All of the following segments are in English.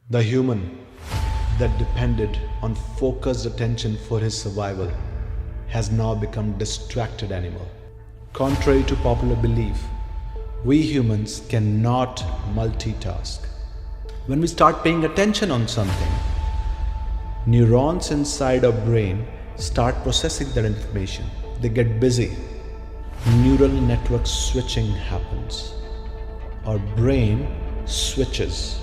The human that depended on focused attention for his survival has now become distracted animal. Contrary to popular belief, we humans cannot multitask. When we start paying attention on something, neurons inside our brain start processing that information. They get busy. Neural network switching happens. Our brain switches.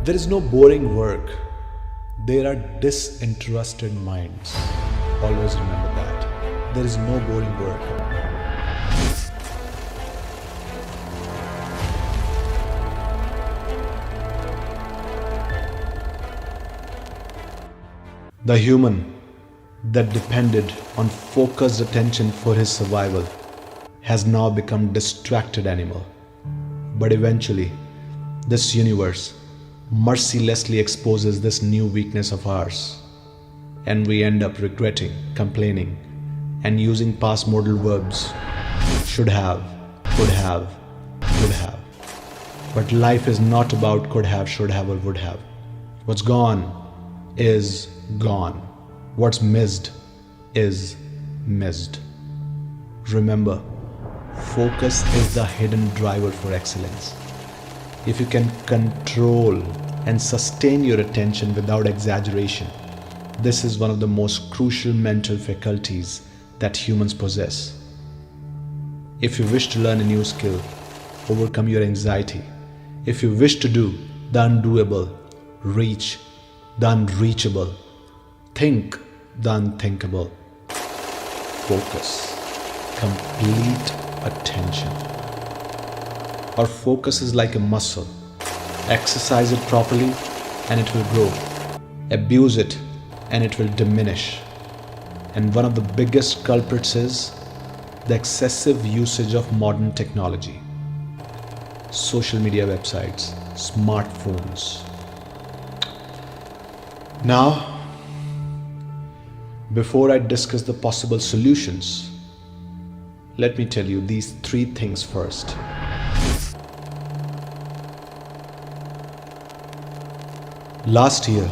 There is no boring work. There are disinterested minds. Always remember that. There is no boring work. The human that depended on focused attention for his survival has now become distracted animal. But eventually, this universe mercilessly exposes this new weakness of ours, and we end up regretting, complaining, and using past modal verbs: should have, could have, would have. But life is not about could have, should have, or would have. What's gone is gone. What's missed is missed. Remember, focus is the hidden driver for excellence. If you can control and sustain your attention without exaggeration, this is one of the most crucial mental faculties that humans possess. If you wish to learn a new skill, overcome your anxiety, if you wish to do the undoable, reach the unreachable, think the unthinkable, focus, complete attention. Our focus is like a muscle. Exercise it properly and it will grow. Abuse it and it will diminish. And one of the biggest culprits is the excessive usage of modern technology. Social media websites, smartphones. Now, before I discuss the possible solutions, let me tell you these three things first. Last year,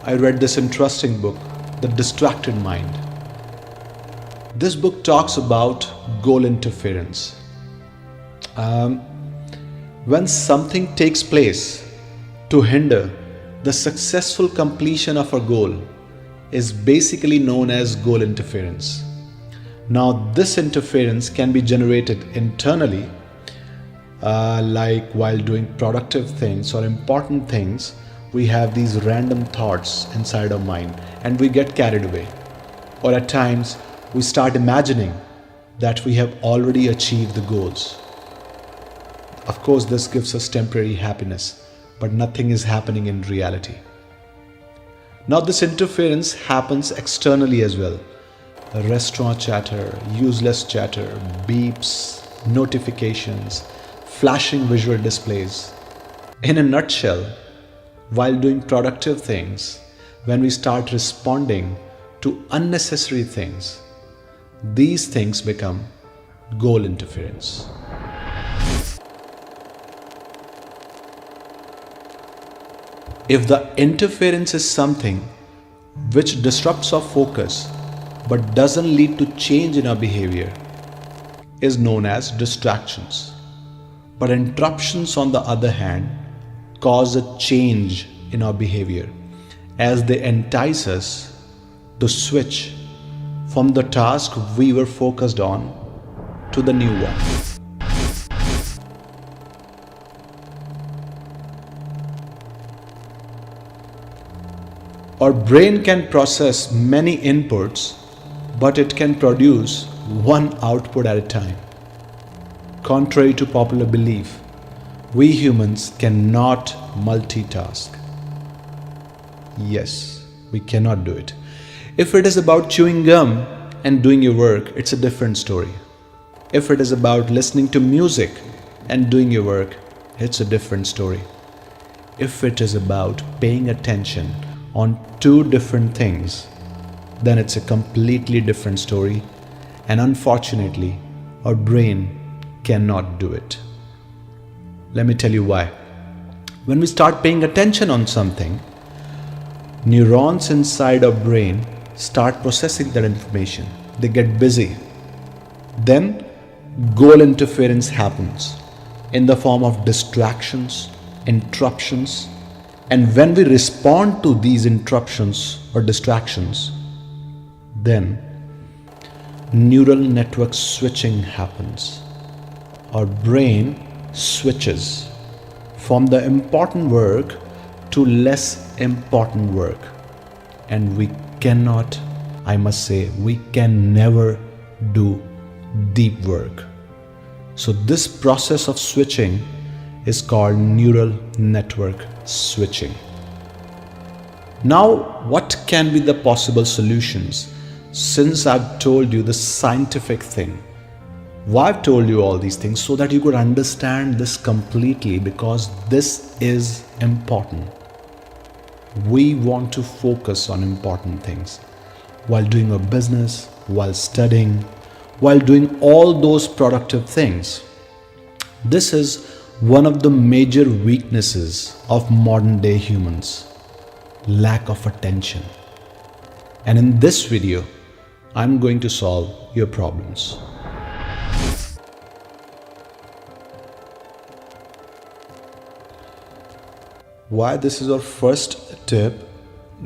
I read this interesting book, The Distracted Mind. This book talks about goal interference. When something takes place to hinder the successful completion of a goal is basically known as goal interference. Now, this interference can be generated internally, like while doing productive things or important things. We have these random thoughts inside our mind and we get carried away. Or at times, we start imagining that we have already achieved the goals. Of course, this gives us temporary happiness, but nothing is happening in reality. Now, this interference happens externally as well. Restaurant chatter, useless chatter, beeps, notifications, flashing visual displays. In a nutshell, while doing productive things, when we start responding to unnecessary things, these things become goal interference. If the interference is something which disrupts our focus but doesn't lead to change in our behavior, is known as distractions. But interruptions, on the other hand, cause a change in our behavior as they entice us to switch from the task we were focused on to the new one. Our brain can process many inputs, but it can produce one output at a time. Contrary to popular belief, we humans cannot multitask. Yes, we cannot do it. If it is about chewing gum and doing your work, it's a different story. If it is about listening to music and doing your work, it's a different story. If it is about paying attention on two different things, then it's a completely different story, and unfortunately, our brain cannot do it. Let me tell you why. When we start paying attention on something, neurons inside our brain start processing that information. They get busy. Then goal interference happens in the form of distractions, interruptions, and when we respond to these interruptions or distractions, then neural network switching happens. Our brain switches from the important work to less important work, and we cannot, I must say, we can never do deep work. So this process of switching is called neural network switching. Now, what can be the possible solutions? Since I've told you the scientific thing, why I've told you all these things, so that you could understand this completely, because this is important. We want to focus on important things while doing our business, while studying, while doing all those productive things. This is one of the major weaknesses of modern day humans: lack of attention. And in this video, I'm going to solve your problems. Why this is our first tip?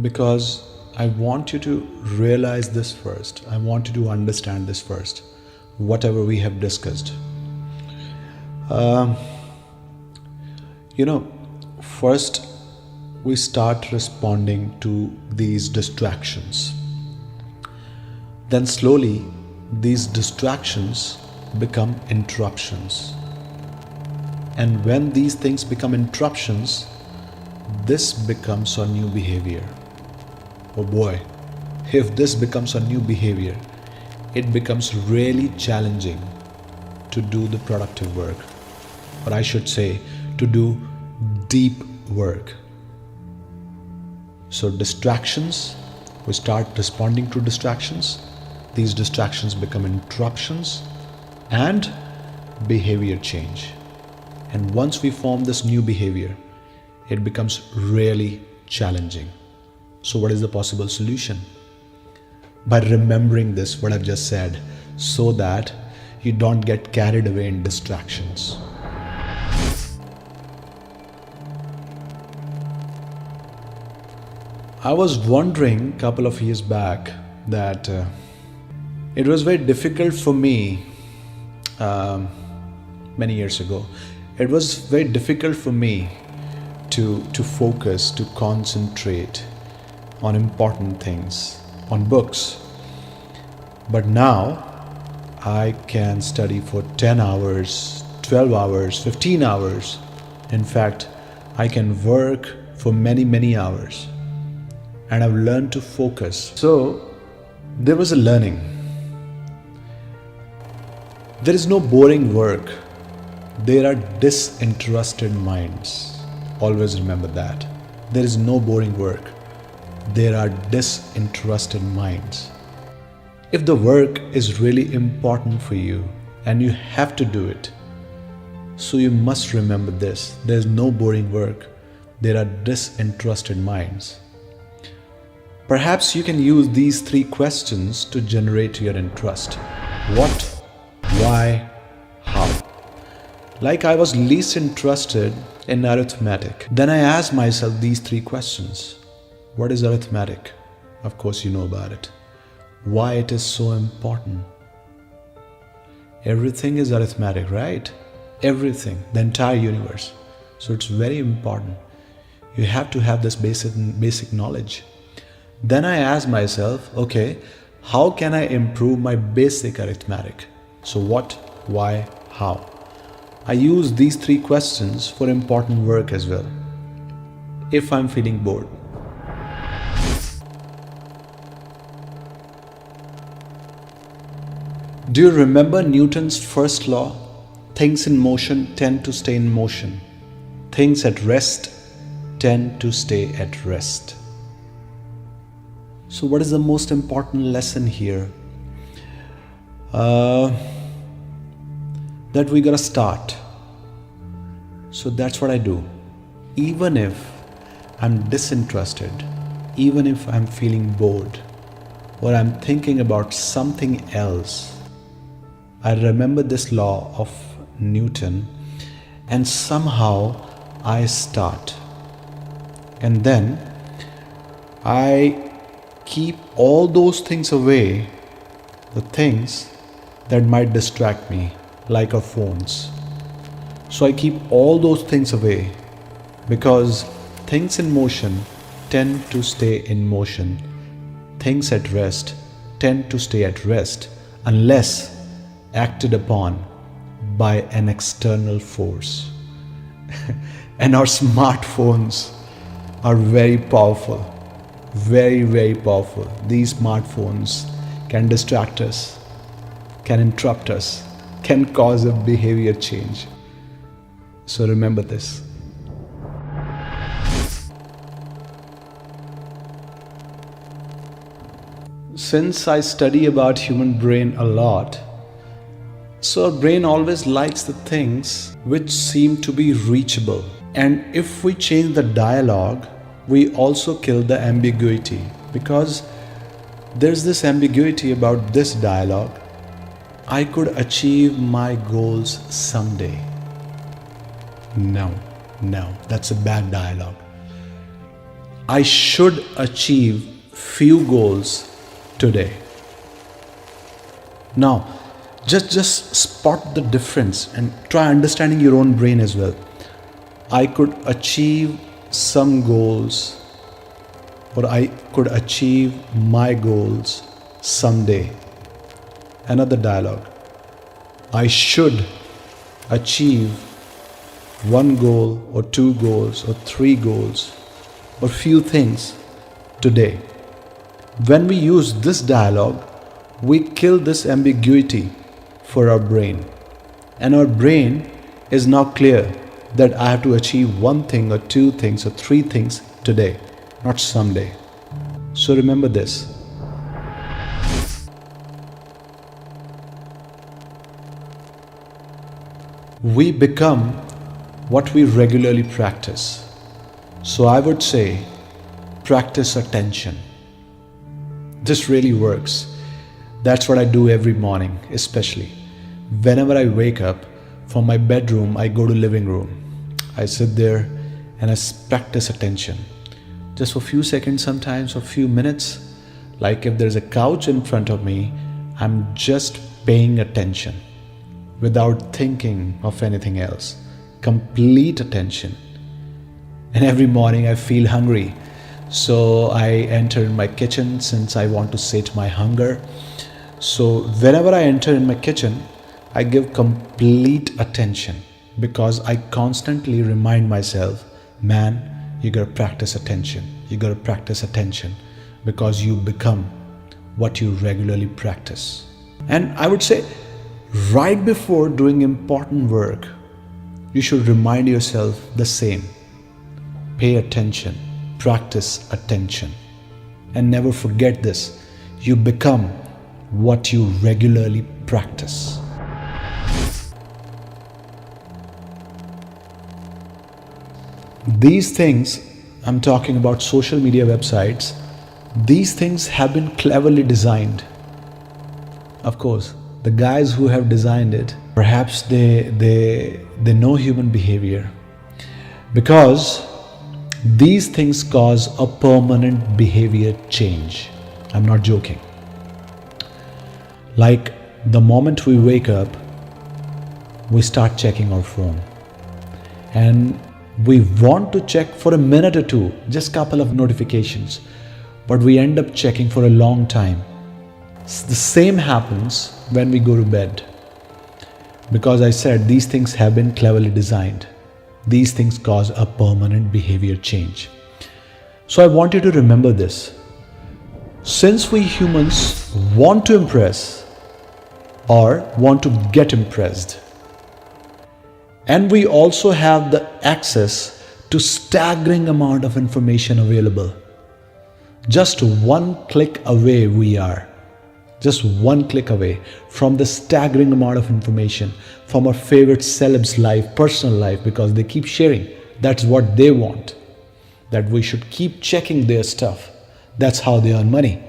Because I want you to realize this first. I want you to understand this first, whatever we have discussed. First we start responding to these distractions. Then slowly these distractions become interruptions. And when these things become interruptions, this becomes our new behavior. Oh boy, if this becomes a new behavior, it becomes really challenging to do the productive work, or I should say, to do deep work. So distractions, we start responding to distractions. These distractions become interruptions and behavior change. And once we form this new behavior, it becomes really challenging. So what is the possible solution? By remembering this, what I've just said, so that you don't get carried away in distractions. I was wondering a couple of years back that it was very difficult for me, many years ago, it was very difficult for me to focus, to concentrate on important things, on books. But now I can study for 10 hours, 12 hours, 15 hours. In fact, I can work for many hours. And I've learned to focus. So there was a learning. There is no boring work. There are disinterested minds. Always remember that. There is no boring work. There are disinterested minds. If the work is really important for you and you have to do it, so you must remember this. There is no boring work. There are disinterested minds. Perhaps you can use these 3 questions to generate your interest. What, why, how? Like I was least interested in arithmetic. Then I asked myself these 3 questions. What is arithmetic? Of course you know about it. Why it is so important? Everything is arithmetic, right? Everything, the entire universe. So it's very important. You have to have this basic knowledge. Then I asked myself, okay, how can I improve my basic arithmetic? So what, why, how? I use these 3 questions for important work as well, if I'm feeling bored. Do you remember Newton's first law? Things in motion tend to stay in motion. Things at rest tend to stay at rest. So what is the most important lesson here? That we gotta start. So that's what I do. even if I'm disinterested, even if I'm feeling bored, or I'm thinking about something else, I remember this law of Newton and somehow I start. And then I keep all those things away, the things that might distract me, like our phones. So I keep all those things away because things in motion tend to stay in motion. Things at rest tend to stay at rest unless acted upon by an external force. And our smartphones are very powerful, very, very powerful. These smartphones can distract us, can interrupt us, can cause a behavior change. So remember this. Since I study about human brain a lot, so our brain always likes the things which seem to be reachable. And if we change the dialogue, we also kill the ambiguity, because there's this ambiguity about this dialogue. I could achieve my goals someday. No, that's a bad dialogue. I should achieve few goals today. Now, just spot the difference and try understanding your own brain as well. I could achieve some goals, or I could achieve my goals someday. Another dialogue. I should achieve one goal or two goals or three goals or few things today. When we use this dialogue, we kill this ambiguity for our brain. And our brain is now clear that I have to achieve one thing or two things or three things today, not someday. So remember this. We become what we regularly practice. So I would say, practice attention. This really works. That's what I do every morning, especially. Whenever I wake up from my bedroom, I go to living room. I sit there and I practice attention. Just for a few seconds sometimes, or a few minutes. Like if there's a couch in front of me, I'm just paying attention without thinking of anything else. Complete attention. And every morning I feel hungry. So I enter in my kitchen since I want to sate my hunger. So whenever I enter in my kitchen, I give complete attention because I constantly remind myself, man, you gotta practice attention. You gotta practice attention because you become what you regularly practice. And I would say, right before doing important work, you should remind yourself the same. Pay attention, practice attention. And never forget this. You become what you regularly practice. These things, I'm talking about social media websites, these things have been cleverly designed. Of course, the guys who have designed it, perhaps they know human behavior, because these things cause a permanent behavior change. I'm not joking. Like the moment we wake up, we start checking our phone. And we want to check for a minute or two, just couple of notifications, but we end up checking for a long time. The same happens when we go to bed. Because I said these things have been cleverly designed. These things cause a permanent behavior change. So I want you to remember this. Since we humans want to impress or want to get impressed, and we also have the access to staggering amount of information available. Just one click away we are. Just one click away from the staggering amount of information from our favorite celebs' life, personal life, because they keep sharing That's what they want, that we should keep checking their stuff. That's how they earn money.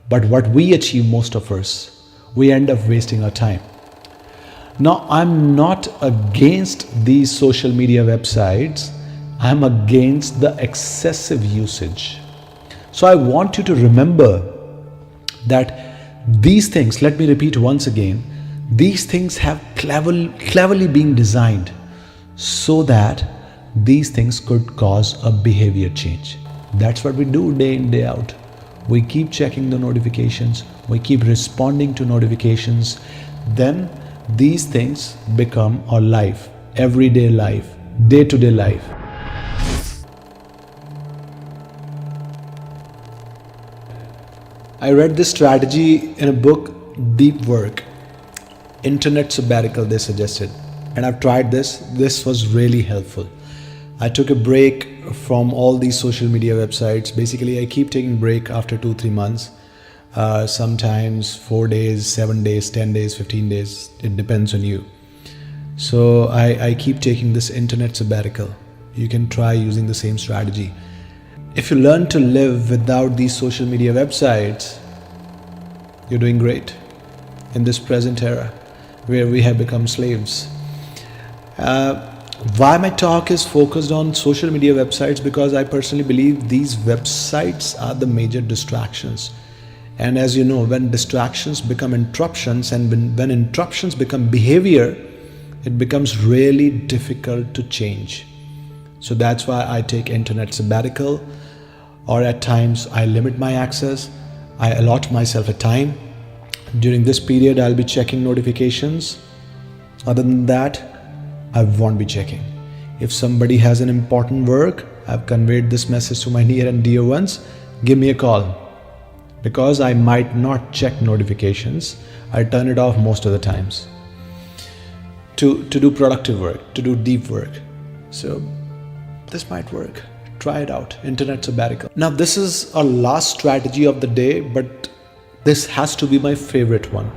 But what we achieve, most of us, we end up wasting our time. Now, I'm not against these social media websites. I'm against the excessive usage. So I want you to remember that these things, let me repeat once again, these things have cleverly been designed so that these things could cause a behavior change. That's what we do day in, day out. We keep checking the notifications, we keep responding to notifications, then these things become our life, everyday life, day-to-day life. I read this strategy in a book, Deep Work, Internet Sabbatical, they suggested. And I've tried this. This was really helpful. I took a break from all these social media websites. Basically, I keep taking break after 2-3 months. Sometimes 4 days, 7 days, 10 days, 15 days. It depends on you. So I keep taking this internet sabbatical. You can try using the same strategy. If you learn to live without these social media websites, you're doing great in this present era where we have become slaves. Why my talk is focused on social media websites? Because I personally believe these websites are the major distractions. And as you know, when distractions become interruptions and when interruptions become behavior, it becomes really difficult to change. So that's why I take internet sabbatical, or at times I limit my access. I allot myself a time. During this period, I'll be checking notifications. Other than that, I won't be checking. If somebody has an important work, I've conveyed this message to my near and dear ones, give me a call. Because I might not check notifications, I turn it off most of the times. To do productive work, to do deep work. So this might work. Try it out, internet sabbatical. Now this is our last strategy of the day, but this has to be my favorite one.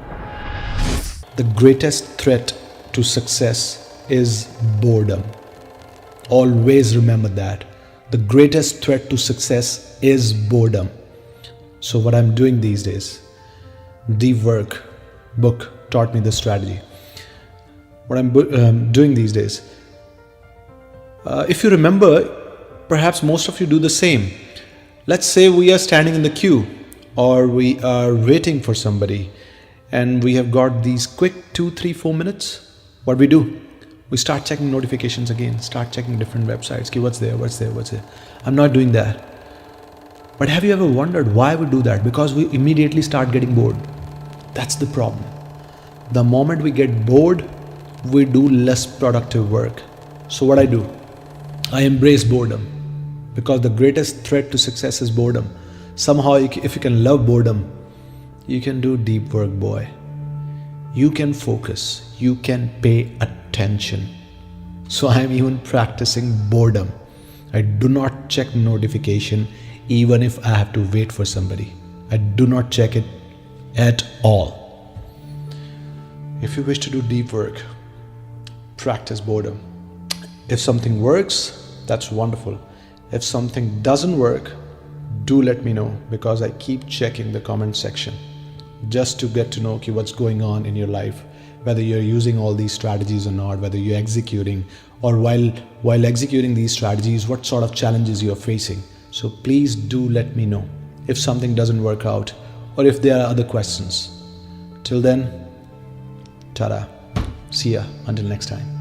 The greatest threat to success is boredom. Always remember that. The greatest threat to success is boredom. So what I'm doing these days, Deep Work book taught me this strategy. What I'm doing these days, if you remember, perhaps most of you do the same. Let's say we are standing in the queue or we are waiting for somebody and we have got these quick 2, 3, 4 minutes. What we do? We start checking notifications again, start checking different websites. Okay, what's there? I'm not doing that. But have you ever wondered why we do that? Because we immediately start getting bored. That's the problem. The moment we get bored, we do less productive work. So what I do? I embrace boredom. Because the greatest threat to success is boredom. Somehow, if you can love boredom, you can do deep work, boy. You can focus. You can pay attention. So I am even practicing boredom. I do not check notification even if I have to wait for somebody. I do not check it at all. If you wish to do deep work, practice boredom. If something works, that's wonderful. If something doesn't work, do let me know, because I keep checking the comment section just to get to know what's going on in your life, whether you're using all these strategies or not, whether you're executing, or while executing these strategies, what sort of challenges you're facing. So please do let me know if something doesn't work out or if there are other questions. Till then, ta-da. See ya until next time.